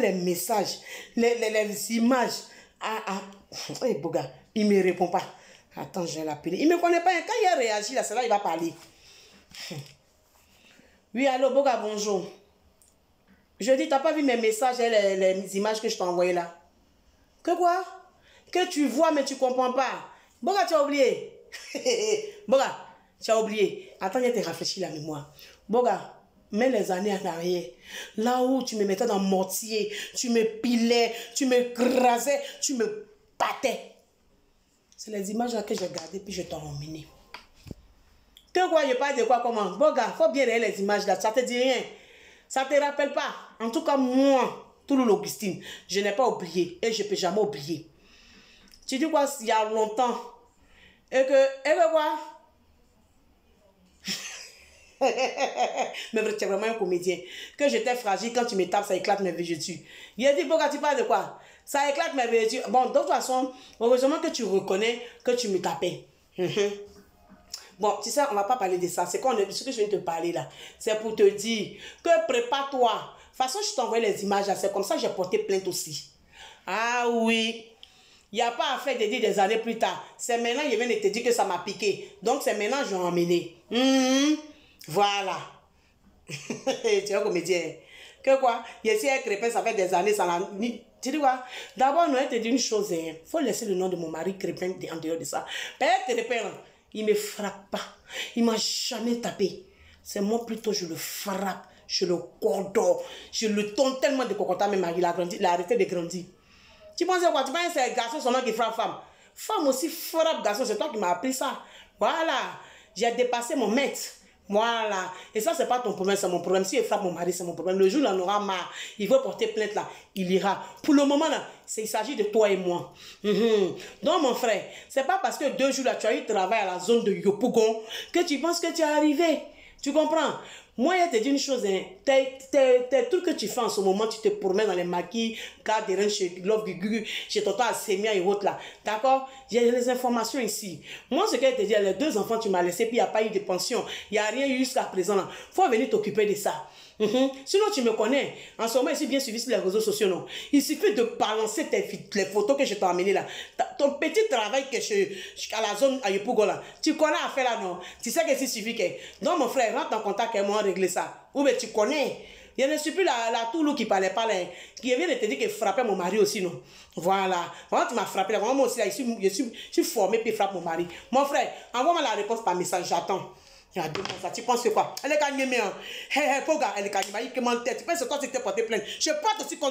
les messages, les images. Hey, Boga, il ne me répond pas. Attends, je vais l'appeler. Il ne me connaît pas. Quand il a réagi, là, c'est là il va parler. Oui, allô, Boga, bonjour. Je dis, tu n'as pas vu mes messages et les images que je t'ai envoyées là? Que quoi? Que tu vois, mais tu ne comprends pas. Boga, tu as oublié. Boga, tu as oublié. Attends, je te rafraîchis la mémoire. Boga, mets les années en arrière. Là où tu me mettais dans le mortier, tu me pilais, tu me crasais, tu me battais. C'est les images là que j'ai gardées puis je t'ai emmené. Que quoi, je parle de quoi, comment? Boga, faut bien regarder les images là, ça te dit rien. Ça te rappelle pas. En tout cas, moi, Toulouse Augustine, je n'ai pas oublié et je ne peux jamais oublier. Tu dis quoi, il y a longtemps, et que quoi? Mais tu es vraiment un comédien. Que j'étais fragile, quand tu me tapes, ça éclate mes vergetures. Il a dit, Boga, tu parles de quoi? Ça éclate mes vergetures. Bon, de toute façon, heureusement que tu reconnais que tu me tapais. Bon, tu sais, on ne va pas parler de ça. C'est ce que je viens de te parler là. C'est pour te dire que prépare-toi. De toute façon, je t'envoie les images là. C'est comme ça que j'ai porté plainte aussi. Ah oui. Il n'y a pas à faire de dire des années plus tard. C'est maintenant, je viens de te dire que ça m'a piqué. Donc, c'est maintenant que je vais emmener. Voilà. Tu es un comédien. Que quoi? Ici, un Crépin, ça fait des années, ça n'a ni... Tu dis quoi? D'abord, nous, te dire une chose. Il faut laisser le nom de mon mari Crépin en dehors de ça. Père Crépin, il ne me frappe pas. Il ne m'a jamais tapé. C'est moi plutôt, je le frappe. Je le cordonne. Je le tourne tellement de cocotas, même il a arrêté de grandir. Tu penses quoi? Tu penses que c'est garçon seulement qui frappe femme? Femme aussi frappe garçon. C'est toi qui m'as appris ça. Voilà. J'ai dépassé mon maître. Voilà. Et ça, c'est pas ton problème, c'est mon problème. Si il frappe mon mari, c'est mon problème. Le jour où il en aura marre, il veut porter plainte là, il ira. Pour le moment là, il s'agit de toi et moi. Donc mon frère, c'est pas parce que 2 jours là, tu as eu travail à la zone de Yopougon que tu penses que tu es arrivé. Tu comprends? Moi, je te dis une chose, hein, tes trucs que tu fais en ce moment, tu te promènes dans les maquis, Cadérin, chez Love Gugu, chez Tonton Assemia et autres là. D'accord? J'ai les informations ici. Moi, ce que je te dis, les 2 enfants, tu m'as laissé, puis il n'y a pas eu de pension. Il n'y a rien eu jusqu'à présent là. Il faut venir t'occuper de ça. Sinon, tu me connais. En ce moment, je suis bien suivi sur les réseaux sociaux, non? Il suffit de balancer les photos que je t'ai emmenées là. Ton petit travail que à la zone à Yopougon là. Tu connais à faire là, non? Tu sais que c'est suffit que. Donc, mon frère, rentre en contact avec moi, régler ça. Ou bien tu connais. Il ne suis plus la Toulou qui parlait pas là. Qui vient de te dire que frappait mon mari aussi, non? Voilà. Vraiment, tu m'as frappé là. Vraiment, moi aussi, là, je suis formé puis frappe mon mari. Mon frère, envoie-moi la réponse par message, j'attends. Il y a 2 mois, ça. Tu penses que quoi? Elle est gagnée, mais. Hé, Boga, elle est gagnée. Tu penses que toi, tu t'es porté plainte. Je porte aussi contre.